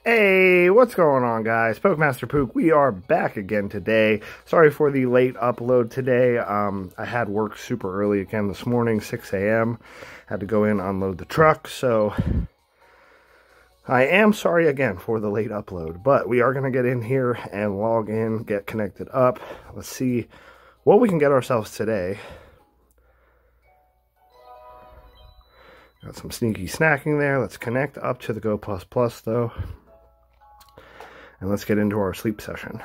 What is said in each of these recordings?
Hey, what's going on, guys? PokeMaster Pook, we are back again today. Sorry for the late upload today. I had work super early again this morning, 6 a.m. Had to go in, unload the truck, so I am sorry again for the late upload. But we are going to get in here and log in, get connected up. Let's see what we can get ourselves today. Got some sneaky snacking there. Let's connect up to the Go++ though. And let's get into our sleep session.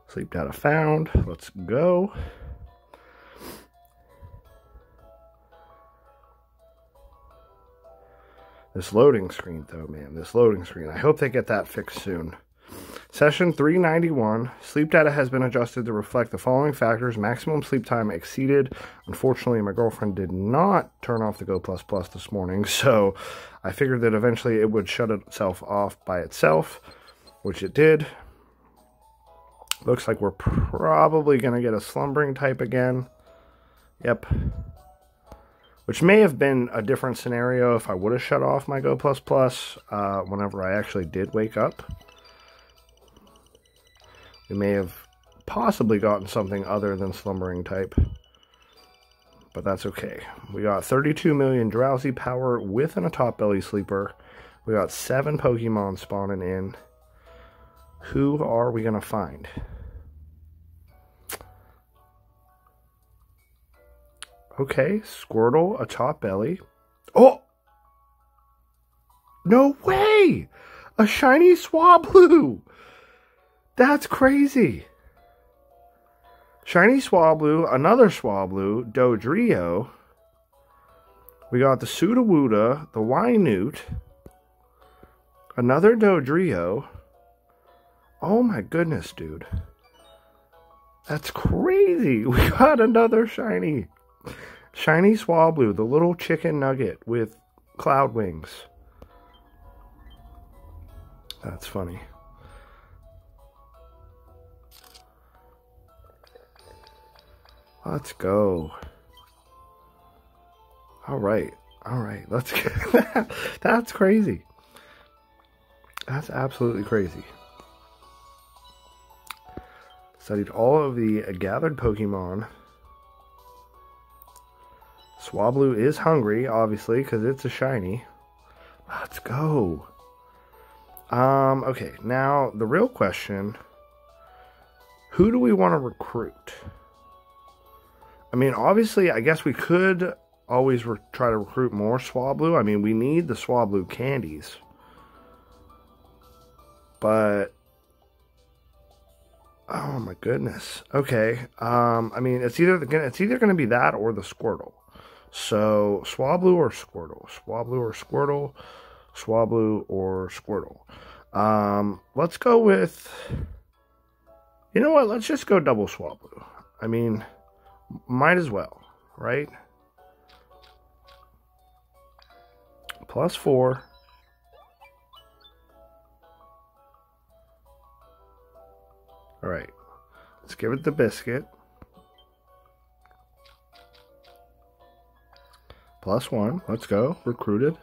Sleep data found. Let's go. This loading screen though, man. This loading screen. I hope they get that fixed soon. Session 391. Sleep data has been adjusted to reflect the following factors. Maximum sleep time exceeded. Unfortunately, my girlfriend did not turn off the Go++ this morning, so I figured that eventually it would shut itself off by itself, which it did. Looks like we're probably going to get a slumbering type again. Yep. Which may have been a different scenario if I would have shut off my Go++ whenever I actually did wake up. We may have possibly gotten something other than slumbering type. But that's okay. We got 32 million drowsy power within a top belly sleeper. We got 7 Pokemon spawning in. Who are we going to find? Okay, Squirtle, a top belly. Oh! No way! A shiny Swablu! That's crazy. Shiny Swablu, another Swablu, Dodrio. We got the Sudowoodo, the Wynute, another Dodrio. Oh my goodness, dude. That's crazy. We got another shiny. Shiny Swablu, the little chicken nugget with cloud wings. That's funny. Let's go. All right, let's get that. That's crazy. That's absolutely crazy. Studied all of the gathered Pokemon. Swablu is hungry, obviously, because it's a shiny. Let's go. Okay, now the real question, who do we want to recruit? I mean, obviously, I guess we could always try to recruit more Swablu. I mean, we need the Swablu candies. But, oh my goodness. Okay, I mean, it's either going to be that or the Squirtle. So, Swablu or Squirtle? Swablu or Squirtle? Swablu or Squirtle? Let's go with, you know what? Let's just go double Swablu. I mean, might as well, right? +4. All right. Let's give it the biscuit. +1. Let's go. Recruited.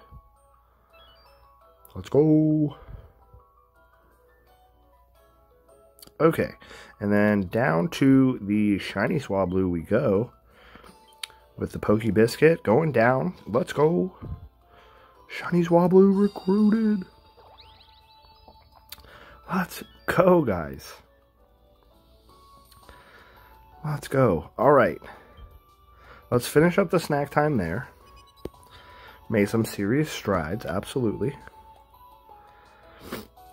Let's go. Okay, and then down to the shiny Swablu we go with the Poke Biscuit going down. Let's go. Shiny Swablu recruited. Let's go, guys. Let's go. All right. Let's finish up the snack time there. Made some serious strides, absolutely.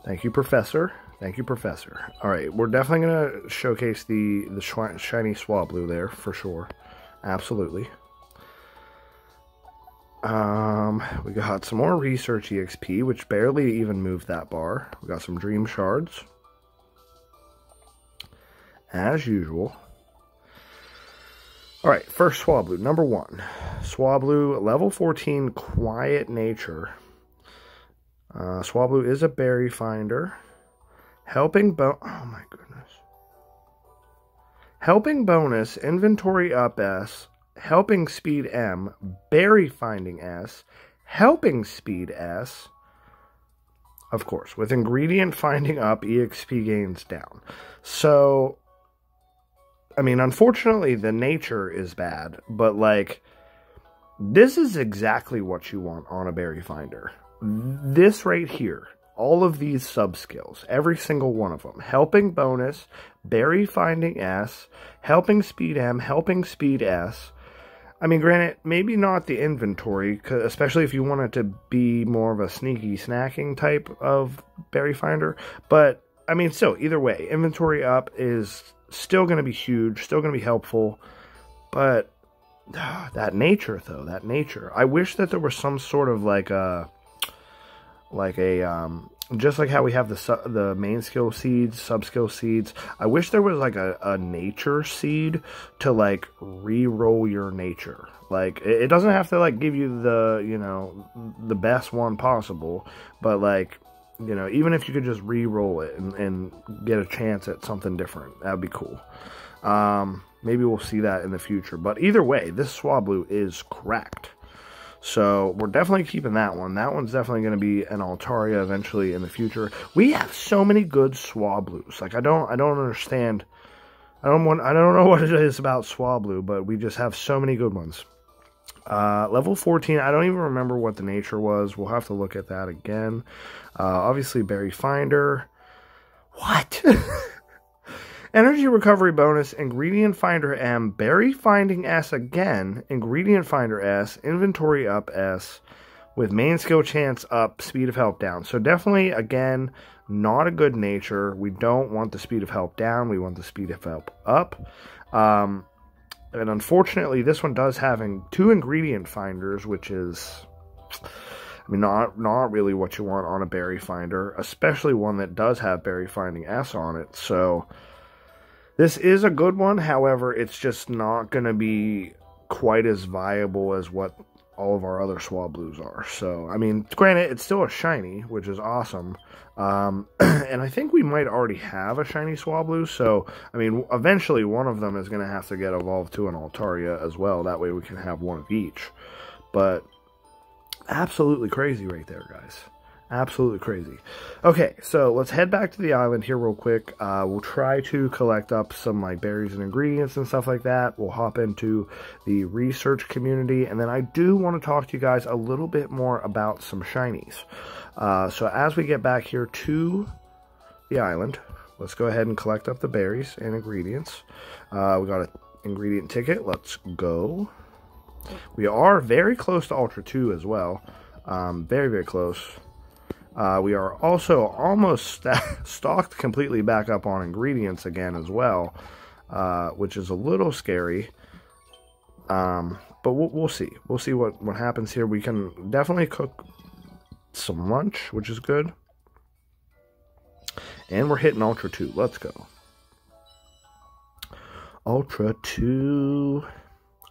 Thank you, Professor. Thank you, Professor. All right, we're definitely going to showcase the shiny Swablu there for sure. Absolutely. We got some more Research EXP, which barely even moved that bar. We got some Dream Shards. As usual. All right, first Swablu, number 1. Swablu, level 14, Quiet Nature. Swablu is a berry finder. Helping oh my goodness. Helping bonus, inventory up S, helping speed M, berry finding S, Helping Speed S. Of course, with ingredient finding up, EXP gains down. So, I mean, unfortunately, the nature is bad, but, like, this is exactly what you want on a berry finder. This right here, all of these sub-skills, every single one of them. Helping bonus, berry finding S, helping speed M, helping speed S. I mean, granted, maybe not the inventory, especially if you want it to be more of a sneaky snacking type of berry finder. But, I mean, still, either way, inventory up is still going to be huge, still going to be helpful. But, that nature, though, that nature. I wish that there was some sort of, just like how we have the main skill seeds, sub-skill seeds, I wish there was, like, a nature seed to, like, re-roll your nature. Like, it doesn't have to, like, give you the, you know, the best one possible, but, like, you know, even if you could just re-roll it and get a chance at something different, that would be cool. Maybe we'll see that in the future, but either way, this Swablu is cracked. So, we're definitely keeping that one. That one's definitely going to be an Altaria eventually in the future. We have so many good Swablus. Like, I don't understand. I don't know what it is about Swablu, but we just have so many good ones. Level 14, I don't even remember what the nature was. We'll have to look at that again. Obviously, Berry Finder. What? Energy Recovery Bonus, Ingredient Finder M, Berry Finding S again, Ingredient Finder S, Inventory up S, with Main Skill Chance up, Speed of Help down. So definitely, again, not a good nature. We don't want the Speed of Help down, we want the Speed of Help up. And unfortunately, this one does have 2 Ingredient Finders, which is, I mean, not really what you want on a Berry Finder, especially one that does have Berry Finding S on it, so this is a good one, however, it's just not going to be quite as viable as what all of our other Swablus are. So, I mean, granted, it's still a shiny, which is awesome. And I think we might already have a shiny Swablu, so, I mean, eventually one of them is going to have to get evolved to an Altaria as well. That way we can have one of each. But, absolutely crazy right there, guys. Absolutely crazy. Okay, so let's head back to the island here real quick. We'll try to collect up some like berries and ingredients and stuff like that. We'll hop into the research community, and then I do want to talk to you guys a little bit more about some shinies. So as we get back here to the island, let's go ahead and collect up the berries and ingredients. We got an ingredient ticket. Let's go. We are very close to Ultra 2 as well. Very, very close. We are also almost stocked completely back up on ingredients again as well, which is a little scary. But we'll see. We'll see what happens here. We can definitely cook some lunch, which is good. And we're hitting Ultra 2. Let's go. Ultra 2.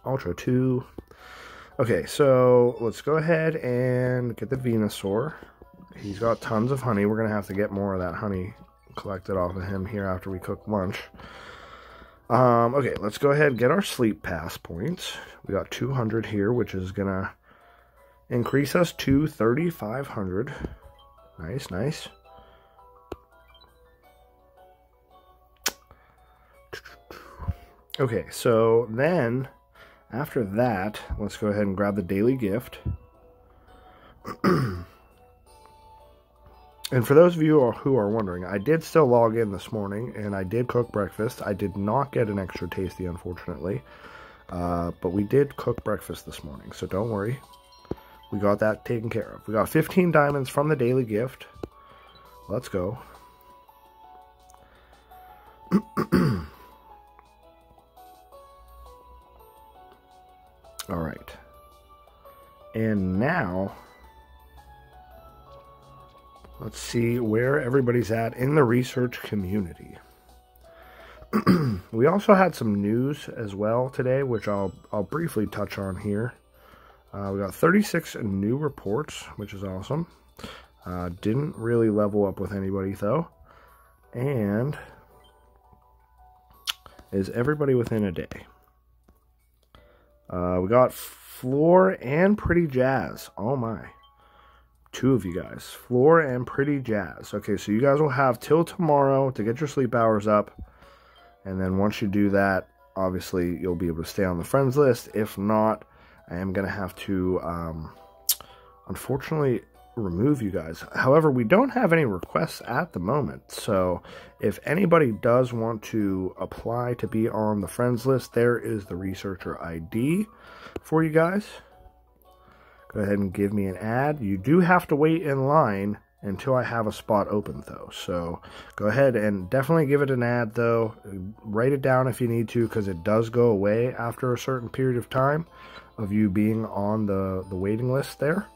Ultra 2. Okay, so let's go ahead and get the Venusaur. He's got tons of honey. We're going to have to get more of that honey collected off of him here after we cook lunch. Okay, let's go ahead and get our sleep pass points. We got 200 here, which is going to increase us to 3,500. Nice, nice. Okay, so then after that, let's go ahead and grab the daily gift. And for those of you who are wondering, I did still log in this morning, and I did cook breakfast. I did not get an extra tasty, unfortunately. But we did cook breakfast this morning, so don't worry. We got that taken care of. We got 15 diamonds from the daily gift. Let's go. Alright. And now, let's see where everybody's at in the research community. We also had some news as well today, which I'll briefly touch on here. We got 36 new reports, which is awesome. Didn't really level up with anybody, though. And is everybody within a day? We got Floor and Pretty Jazz. Oh, my. 2 of you guys. Floor and Pretty Jazz. Okay, so you guys will have till tomorrow to get your sleep hours up. And then once you do that, obviously, you'll be able to stay on the friends list. If not, I am going to have to, unfortunately, remove you guys. However, we don't have any requests at the moment. So if anybody does want to apply to be on the friends list, there is the researcher ID for you guys. Go ahead and give me an ad. You do have to wait in line until I have a spot open, though. So go ahead and definitely give it an ad, though. Write it down if you need to, because it does go away after a certain period of time of you being on the waiting list there.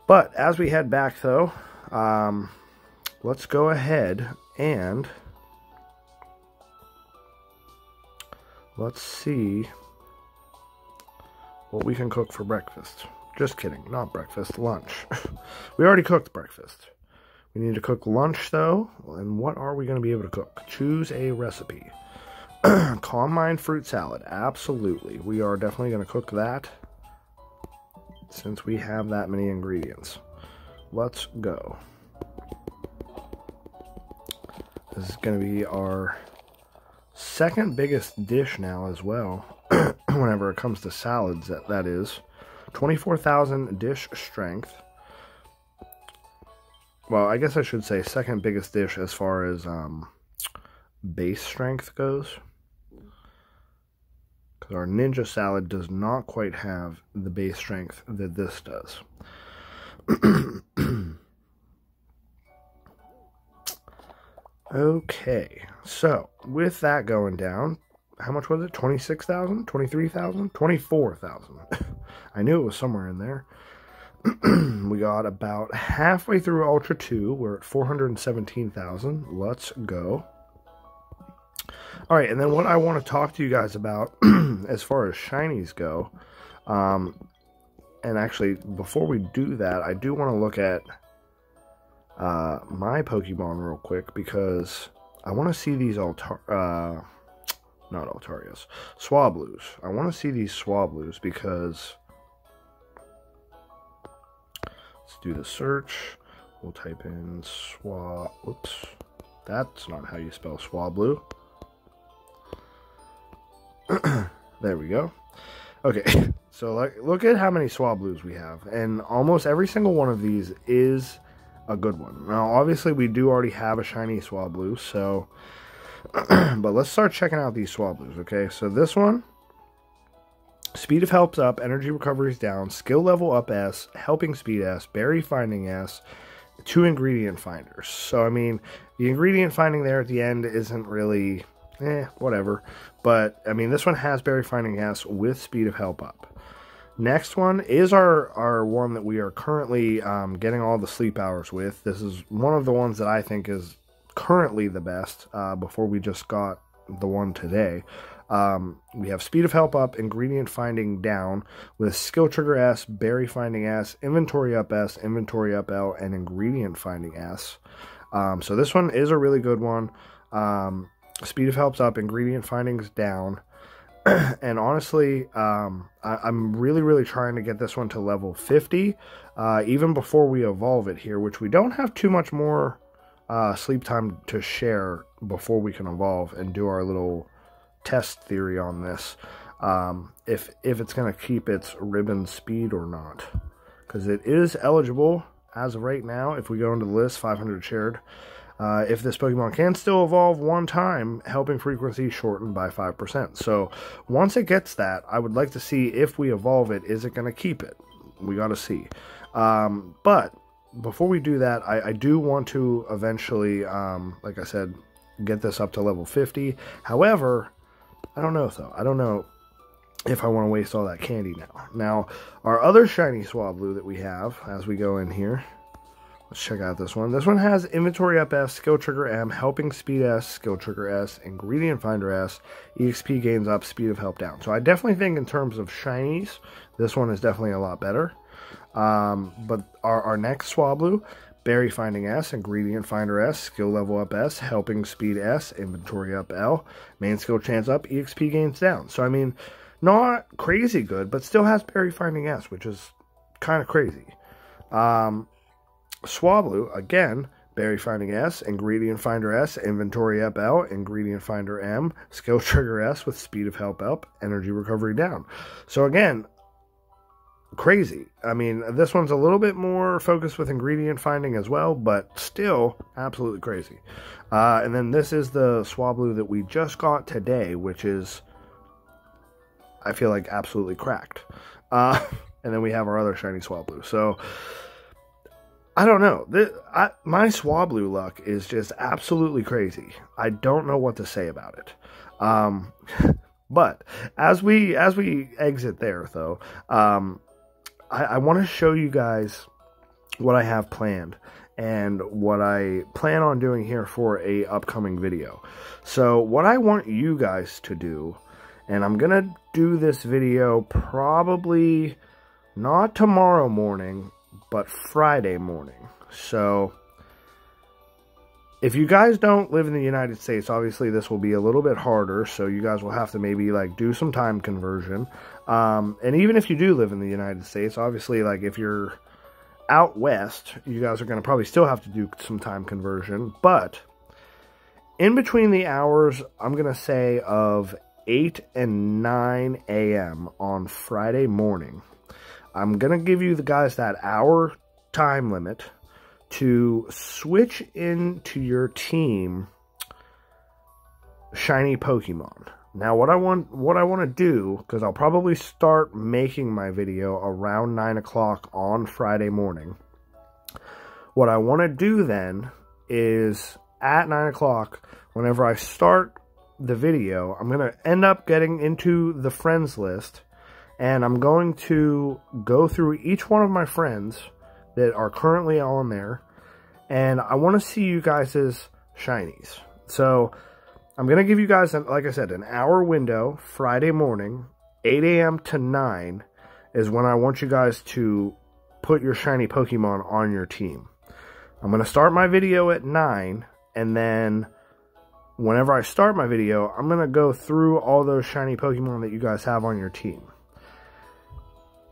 But as we head back, though, let's go ahead and let's see what we can cook for breakfast. Just kidding, not breakfast, lunch. We already cooked breakfast. We need to cook lunch, though. And what are we going to be able to cook? Choose a recipe. Calm Mind fruit salad. Absolutely. We are definitely going to cook that, since we have that many ingredients. Let's go. This is going to be our second biggest dish now as well. Whenever it comes to salads, that is. 24,000 dish strength. Well, I guess I should say second biggest dish as far as base strength goes. Because our ninja salad does not quite have the base strength that this does. Okay, so with that going down, how much was it? 26,000? 23,000? 24,000. I knew it was somewhere in there. We got about halfway through Ultra 2. We're at 417,000. Let's go. All right, and then what I want to talk to you guys about as far as shinies go, and actually, before we do that, I do want to look at my Pokemon real quick, because I want to see these not Altarias, Swablues. I want to see these Swablues because, let's do the search. We'll type in oops, that's not how you spell Swablu. There we go. Okay, so look at how many Swablues we have, and almost every single one of these is a good one. Now, obviously, we do already have a shiny Swablu, so but let's start checking out these Swablues, okay? So this one, speed of help's up, energy recovery is down, skill level up S, helping speed S, berry finding S, 2 ingredient finders. So, I mean, the ingredient finding there at the end isn't really, whatever. But, I mean, this one has berry finding S with speed of help up. Next one is our one that we are currently getting all the sleep hours with. This is one of the ones that I think is currently the best, before we just got the one today. We have speed of help up, ingredient finding down, with skill trigger S, berry finding S, inventory up S, inventory up L, and ingredient finding S. So this one is a really good one. Speed of help's up, ingredient findings down. And honestly, I'm really trying to get this one to level 50, even before we evolve it here, which we don't have too much more sleep time to share before we can evolve and do our little test theory on this, if it's going to keep its ribbon speed or not, because it is eligible as of right now. If we go into the list, 500 shared, if this Pokemon can still evolve one time, helping frequency shortened by 5%. So once it gets that, I would like to see if we evolve it, is it going to keep it? We got to see. But before we do that, I do want to eventually, like I said, get this up to level 50. However, I don't know, though. I don't know if I want to waste all that candy now. Now, our other shiny Swablu that we have, as we go in here, let's check out this one. This one has inventory up S, skill trigger M, helping speed S, skill trigger S, ingredient finder S, EXP gains up, speed of help down. So I definitely think in terms of shinies, this one is definitely a lot better. But our next Swablu, berry finding S, ingredient finder S, skill level up S, helping speed S, inventory up L, main skill chance up, EXP gains down. So I mean, not crazy good, but still has berry finding S, which is kind of crazy. Swablu, again, Berry Finding S, Ingredient Finder S, Inventory Up L, Ingredient Finder M, Skill Trigger S with Speed of Help up, Energy Recovery down. So again, crazy. I mean, this one's a little bit more focused with ingredient finding as well, but still absolutely crazy. And then this is the Swablu that we just got today, which is, I feel like, absolutely cracked. And then we have our other shiny Swablu. So, I don't know. My Swablu luck is just absolutely crazy. I don't know what to say about it. But as we exit there, though, I want to show you guys what I have planned and what I plan on doing here for a upcoming video. So what I want you guys to do, and I'm going to do this video probably not tomorrow morning, but Friday morning. So if you guys don't live in the United States, obviously this will be a little bit harder, so you guys will have to maybe like do some time conversion. And even if you do live in the United States, obviously, like if you're out west, you guys are going to probably still have to do some time conversion. But in between the hours, I'm going to say of 8 and 9 a.m. on Friday morning, I'm going to give you the guys that hour time limit to switch into your team shiny Pokemon. Now, what I want to do, because I'll probably start making my video around 9 o'clock on Friday morning. What I want to do then is at 9 o'clock, whenever I start the video, I'm going to end up getting into the friends list, and I'm going to go through each one of my friends that are currently on there, and I want to see you guys' shinies. So I'm going to give you guys, like I said, an hour window, Friday morning, 8 a.m. to 9 is when I want you guys to put your shiny Pokemon on your team. I'm going to start my video at 9, and then whenever I start my video, I'm going to go through all those shiny Pokemon that you guys have on your team.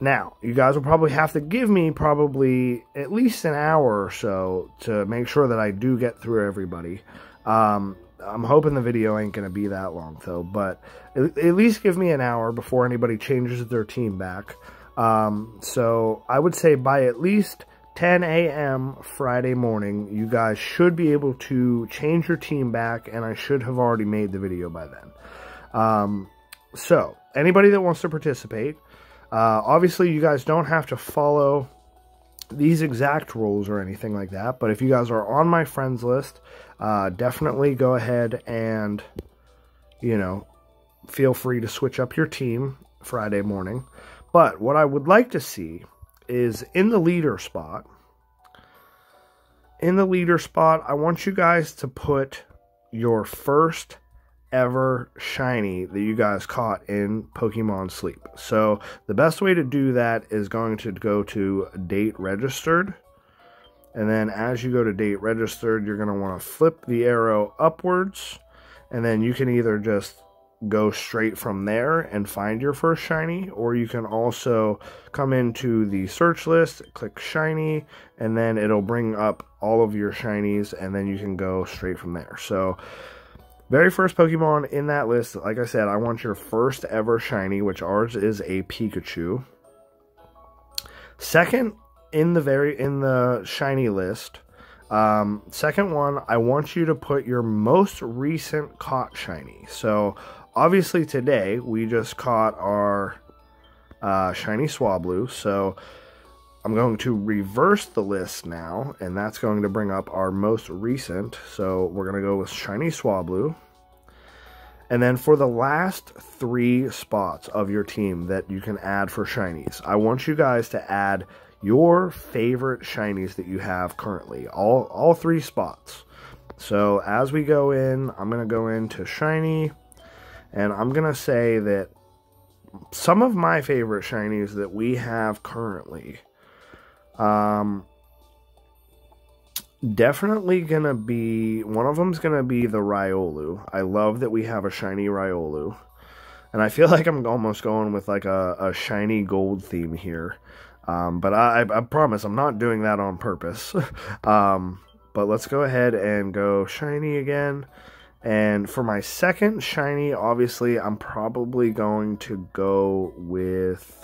Now, you guys will probably have to give me probably at least an hour or so to make sure that I do get through everybody. I'm hoping the video ain't going to be that long, though, but at least give me an hour before anybody changes their team back. So I would say by at least 10 a.m. Friday morning, you guys should be able to change your team back, and I should have already made the video by then. So, anybody that wants to participate, obviously you guys don't have to follow these exact rules or anything like that, but if you guys are on my friends list, definitely go ahead and, you know, feel free to switch up your team Friday morning. But what I would like to see is in the leader spot, I want you guys to put your first ever shiny that you guys caught in Pokemon Sleep. So the best way to do that is going to go to date registered, and then as you go to date registered, you're going to want to flip the arrow upwards, and then you can either just go straight from there and find your first shiny, or you can also come into the search list, click shiny, and then it'll bring up all of your shinies, and then you can go straight from there. So very first Pokemon in that list, like I said, I want your first ever shiny, which ours is a Pikachu. Second in the shiny list, second one, I want you to put your most recent caught shiny. So obviously today we just caught our shiny Swablu, so I'm going to reverse the list now, and that's going to bring up our most recent. So we're going to go with shiny Swablu. And then for the last 3 spots of your team that you can add for shinies, I want you guys to add your favorite shinies that you have currently. All 3 spots. So as we go in, I'm going to go into shiny, and I'm going to say that some of my favorite shinies that we have currently, definitely gonna be, one of them's gonna be the Riolu. I love that we have a shiny Riolu, and I feel like I'm almost going with like a shiny gold theme here. But I promise I'm not doing that on purpose. But let's go ahead and go shiny again. And for my second shiny, obviously, I'm probably going to go with...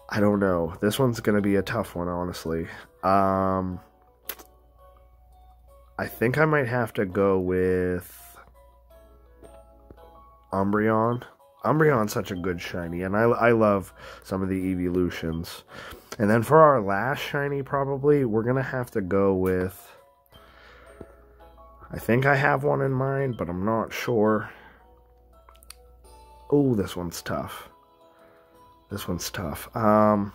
I don't know. This one's going to be a tough one, honestly. I think I might have to go with Umbreon. Umbreon's such a good shiny, and I love some of the evolutions. And then for our last shiny, probably, we're going to have to go with... I think I have one in mind, but I'm not sure. Oh, this one's tough. This one's tough. Oh,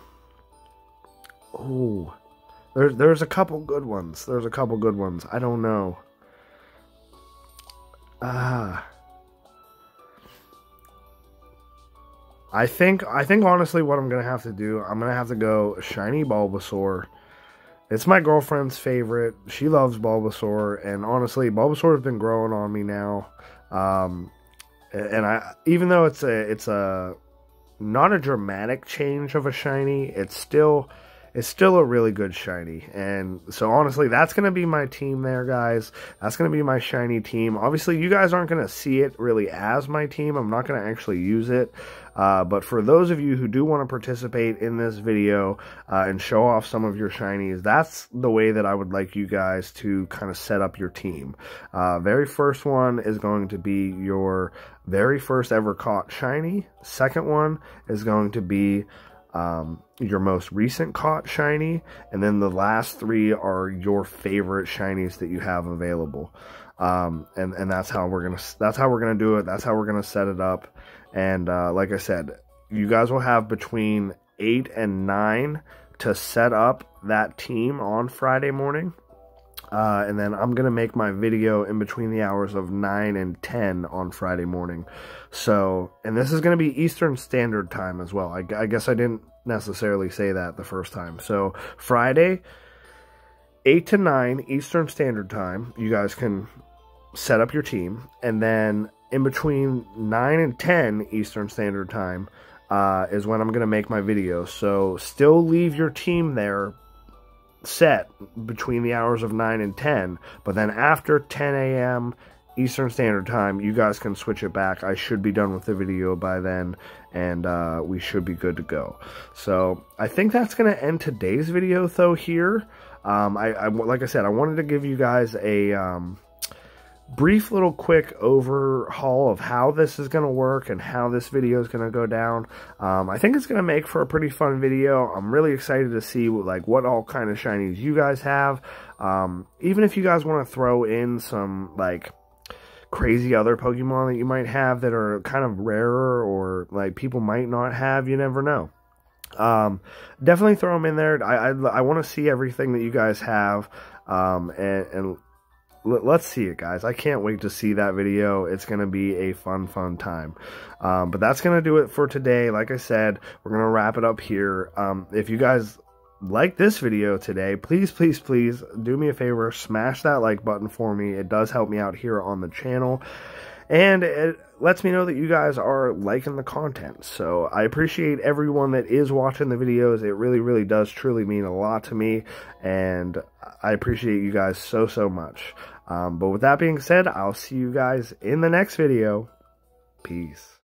there's a couple good ones. There's a couple good ones. I don't know. I think honestly what I'm gonna have to do, I'm gonna have to go shiny Bulbasaur. It's my girlfriend's favorite. She loves Bulbasaur, and honestly, Bulbasaur has been growing on me now. And even though it's a not a dramatic change of a shiny, it's still a really good shiny. And so honestly, that's going to be my team there, guys. That's going to be my shiny team. Obviously, you guys aren't going to see it really as my team. I'm not going to actually use it. But for those of you who do want to participate in this video and show off some of your shinies, that's the way that I would like you guys to kind of set up your team. Very first one is going to be your very first ever caught shiny. Second one is going to be your most recent caught shiny, and then the last three are your favorite shinies that you have available. And that's how we're gonna do it. That's how we're gonna set it up. And like I said, you guys will have between 8 and 9 to set up that team on Friday morning. And then I'm going to make my video in between the hours of 9 and 10 on Friday morning. So, and this is going to be Eastern Standard Time as well. I guess I didn't necessarily say that the first time. So, Friday, 8 to 9 Eastern Standard Time, you guys can set up your team. And then in between 9 and 10 Eastern Standard Time is when I'm going to make my video. So, still leave your team there set between the hours of 9 and 10, but then after 10 a.m. Eastern Standard Time, you guys can switch it back. I should be done with the video by then, and we should be good to go. So I think that's going to end today's video, though, here. Like I said, I wanted to give you guys a brief little quick overhaul of how this is going to work and how this video is going to go down. I think it's going to make for a pretty fun video. I'm really excited to see what all kind of shinies you guys have. Even if you guys want to throw in some crazy other Pokemon that you might have that are kind of rarer or people might not have, you never know. Definitely throw them in there. I want to see everything that you guys have, and let's see it, guys. I can't wait to see that video. It's going to be a fun time. But that's going to do it for today. Like I said, we're going to wrap it up here. If you guys like this video today, please do me a favor. Smash that like button for me. It does help me out here on the channel. And it lets me know that you guys are liking the content. So I appreciate everyone that is watching the videos. It really does truly mean a lot to me. And I appreciate you guys so much. But with that being said, I'll see you guys in the next video. Peace.